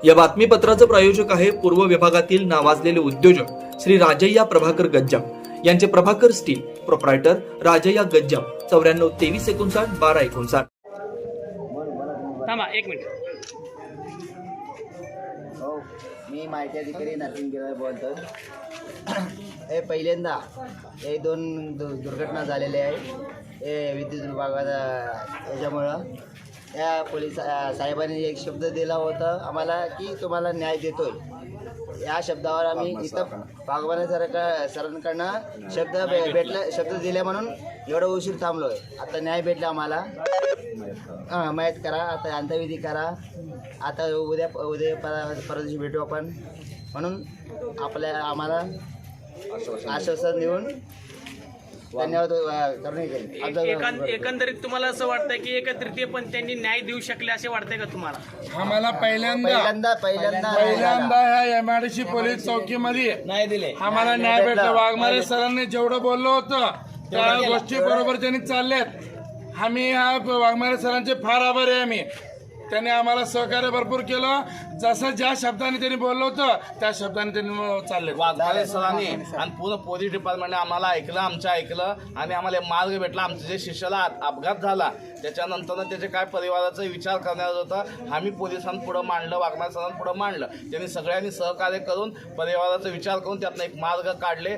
या बातमीपत्राचं प्रायोजक आहे पूर्व विभागातील नावाजलेले उद्योजक श्री राजय्या प्रभाकर गज्जाम यांचे प्रभाकर स्टील, प्रोप्रायटर राजय्या गज्जाम, 94 23 59 12 59. थांबा एक मिनिट. हो, मी माहिती अधिकारी नरसिंग गिरवार बोलतो. हे पहिल्यांदा हे दोन दुर्घटना झालेल्या आहेत. हे विद्युत विभागाचा याच्यामुळं या पोलीस साहेबांनी एक शब्द दिला होता आम्हाला की तुम्हाला न्याय देतोय. या शब्दावर आम्ही इथं वाघमारे सरांकडनं शब्द दिले म्हणून एवढं उशीर थांबलो आहे. आता न्याय भेटला आम्हाला. माहीत करा, आता अंत्यविधी करा. आता उद्या परदेशी भेटू आपण म्हणून आम्हाला आश्वासन देऊन धन्यवाद करणे. एकंदरीत तुम्हाला असं वाटतंय की एका तृतीय पण त्यांनी न्याय देऊ शकले असे वाटतंय का तुम्हाला? आम्हाला पहिल्यांदा ह्या MIDC पोलीस चौकीमध्ये न्याय दिले, आम्हाला न्याय भेटला. वाघमारे सरांनी जेवढं बोललो होतं त्या गोष्टी बरोबर त्यांनी चालल्यात. आम्ही ह्या वाघमारे सरांचे फार आभारी आहे. आम्ही त्यांनी आम्हाला सहकार्य भरपूर केलं. जसं ज्या शब्दाने त्यांनी बोललो होतं त्या शब्दाने त्यांनी चालले. वाघमारे सरांनी आणि पूर्ण पोलीस डिपार्टमेंटने आम्हाला ऐकलं आणि आम्हाला मार्ग भेटला. आमच्या जे शिष्याला अपघात झाला त्याच्यानंतर त्याचे काय परिवाराचा विचार करण्यात होता. आम्ही पोलिसांपुढं मांडलं, वाघमारे सरांपुढं मांडलं. त्यांनी सगळ्यांनी सहकार्य करून परिवाराचा विचार करून त्यातनं एक मार्ग काढले.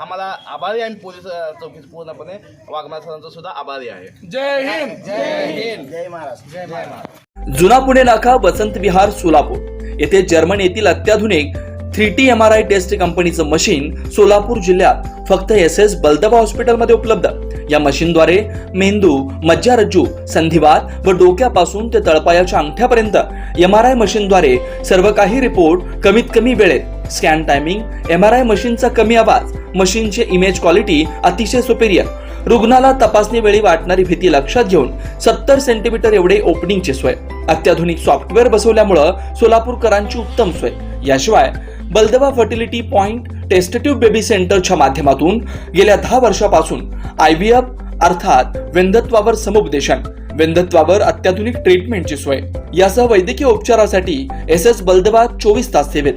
आम्हाला आभारी आहे. पोलीस चौकीत पूर्णपणे वाघमारे सरांचा सुद्धा आभारी आहे. जय हिंद, जय हिंद, जय महाराष्ट्र, जय महाराष्ट्र. जुना पुणे नाका, वसंत विहार, सोलापूर येथे जर्मन येथील अत्याधुनिक 3T MRI टेस्ट कंपनीचं मशीन सोलापूर जिल्ह्यात फक्त SS बलदबा हॉस्पिटलमध्ये उपलब्ध. या मशीनद्वारे मेंदू, मज्जारज्जू, संधिवात व डोक्यापासून ते तळपायाच्या अंगठ्यापर्यंत MRI मशीनद्वारे सर्व काही रिपोर्ट कमीत कमी वेळेत. स्कॅन टायमिंग, MRI मशीनचा कमी आवाज, मशीनचे इमेज क्वालिटी अतिशय सुपेरियर. रुग्णाला तपासणी वेळी वाटणारी भीती लक्षात घेऊन 70 सेंटीमीटर एवढे ओपनिंगची सोय. अत्याधुनिक सॉफ्टवेअर बसवल्यामुळं सोलापूरकरांची उत्तम सोय. याशिवाय बलदबा fertility point test tube baby सेंटरच्या माध्यमातून गेल्या 10 वर्षापासून IVF अर्थात वेंधत्वावर समुपदेशन, वेंधत्वावर अत्याधुनिक ट्रीटमेंटची सोय. यासह वैद्यकीय उपचारासाठी SS बलदबा 24 तास सेवेत.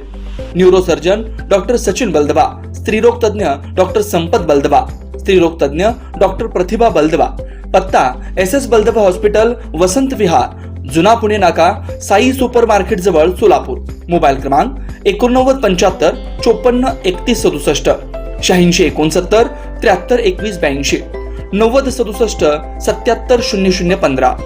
न्यूरोसर्जन डॉक्टर सचिन बलदबा, स्त्रीरोग तज्ञ डॉक्टर संपत बलदबा, स्त्रीरोग तज्ञ डॉक्टर प्रतिभा बलदबा. पत्ता SS बलदबा हॉस्पिटल, वसंत विहार, जुना पुणे नाका, साई सुपर मार्केट जवळ, सोलापूर. मोबाईल क्रमांक 89 75 54 31 67, 86 69 73 21 82, 90 67 77 00 15.